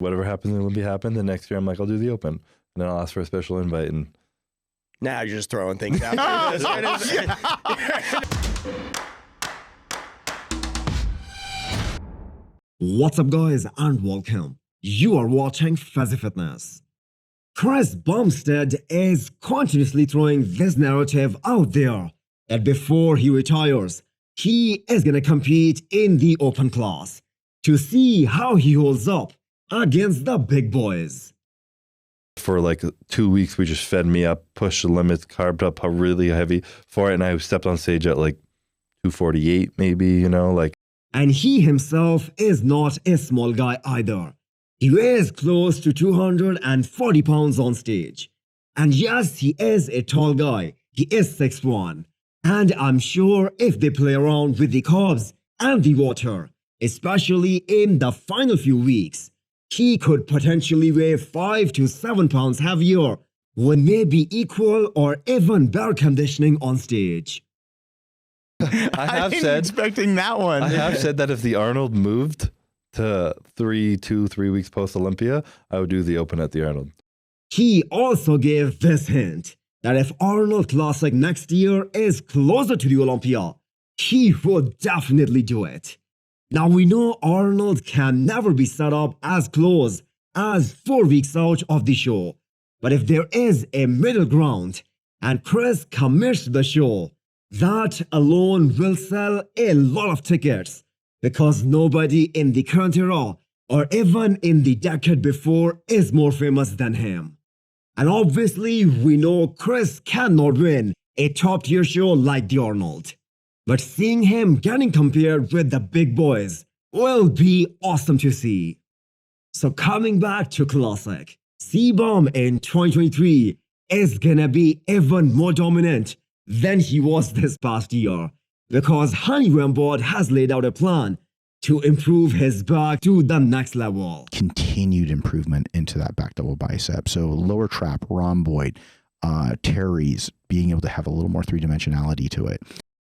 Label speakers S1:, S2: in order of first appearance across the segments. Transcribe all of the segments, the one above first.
S1: Whatever happens in Olympia happened. The next year, I'm like, I'll do the Open, and then I'll ask for a special invite. And
S2: now you're just throwing things out.
S3: What's up, guys, and welcome. You are watching Fazi Fitness. Chris Bumstead is continuously throwing this narrative out there that before he retires, he is going to compete in the Open class to see how he holds up against the big boys.
S1: for like 2 weeks, we just fed me up, pushed the limits, carved up really heavy for it, and I stepped on stage at like 248 maybe, you know, like.
S3: And he himself is not a small guy either. He weighs close to 240 pounds on stage. And yes, he is a tall guy. He is 6'1". And I'm sure if they play around with the carbs and the water, especially in the final few weeks, he could potentially weigh 5 to 7 pounds heavier with maybe equal or even better conditioning on stage.
S1: I
S2: wasn't expecting that one.
S1: I have said that if the Arnold moved to 3 weeks post Olympia, I would do the Open at the Arnold.
S3: He also gave this hint that if Arnold Classic next year is closer to the Olympia, he would definitely do it. Now we know Arnold can never be set up as close as 4 weeks out of the show. But if there is a middle ground and Chris commits to the show, that alone will sell a lot of tickets because nobody in the current era or even in the decade before is more famous than him. And obviously, we know Chris cannot win a top-tier show like the Arnold. But seeing him getting compared with the big boys will be awesome to see. So coming back to Classic, Cbum in 2023 is gonna be even more dominant than he was this past year because Hany Rambod has laid out a plan to improve his back to the next level.
S4: Continued improvement into that back double bicep. So lower trap, rhomboid, teres, being able to have a little more three-dimensionality to it.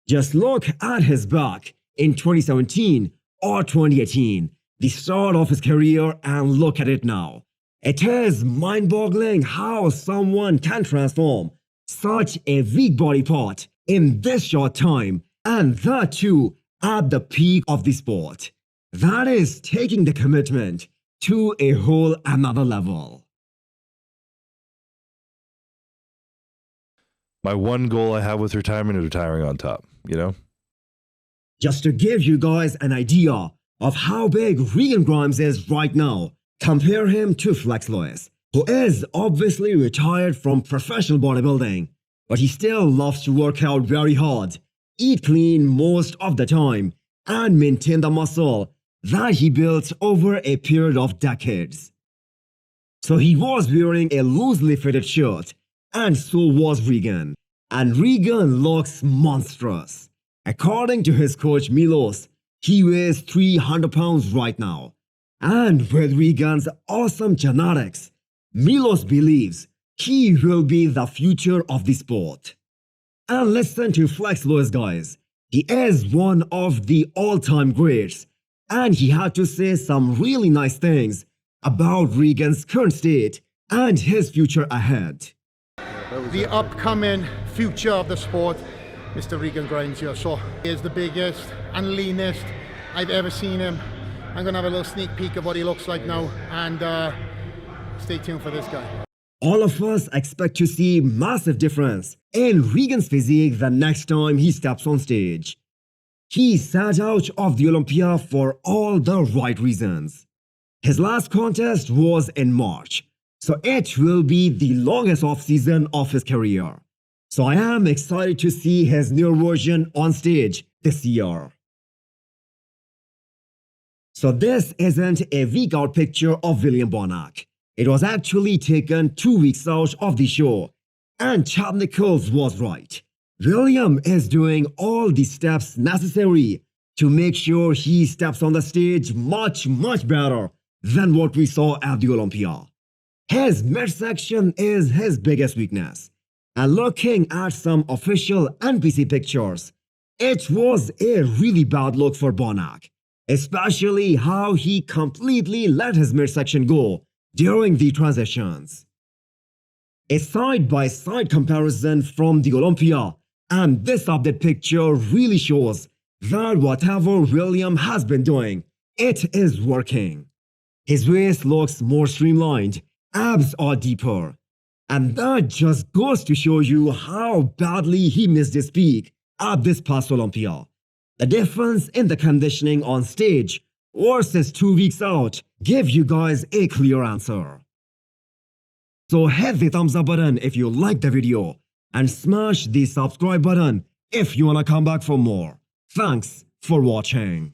S3: Just look at his back in 2017 or 2018, the start of his career, and look at it now. It is mind-boggling how someone can transform such a weak body part in this short time, and that too at the peak of the sport. That is taking the commitment to a whole another level.
S1: My one goal I have with retirement is retiring on top, you know?
S3: Just to give you guys an idea of how big Regan Grimes is right now, compare him to Flex Lewis, who is obviously retired from professional bodybuilding, but he still loves to work out very hard, eat clean most of the time, and maintain the muscle that he built over a period of decades. So he was wearing a loosely fitted shirt, and so was Regan. And Regan looks monstrous. According to his coach Milos, he weighs 300 pounds right now. And with Regan's awesome genetics, Milos believes he will be the future of the sport. And listen to Flex Lewis, guys. He is one of the all-time greats, and he had to say some really nice things about Regan's current state and his future ahead.
S5: The upcoming future of the sport, Mr. Regan Grimes here. So he is the biggest and leanest I've ever seen him. I'm going to have a little sneak peek of what he looks like now, and stay tuned for this guy.
S3: All of us expect to see massive difference in Regan's physique the next time he steps on stage. He sat out of the Olympia for all the right reasons. His last contest was in March, so it will be the longest off-season of his career. So I am excited to see his new version on stage this year. So this isn't a week out picture of Can Bonac. It was actually taken 2 weeks out of the show, and Chad Nichols was right. William is doing all the steps necessary to make sure he steps on the stage much better than what we saw at the Olympia. His midsection is his biggest weakness, and looking at some official NPC pictures, it was a really bad look for Bonac, especially how he completely let his midsection go during the transitions. A side-by-side comparison from the Olympia and this update picture really shows that whatever William has been doing, it is working. His waist looks more streamlined, abs are deeper, and that just goes to show you how badly he missed his peak at this past Olympia. The difference in the conditioning on stage versus 2 weeks out give you guys a clear answer. So hit the thumbs up button if you liked the video and smash the subscribe button if you wanna come back for more. Thanks for watching.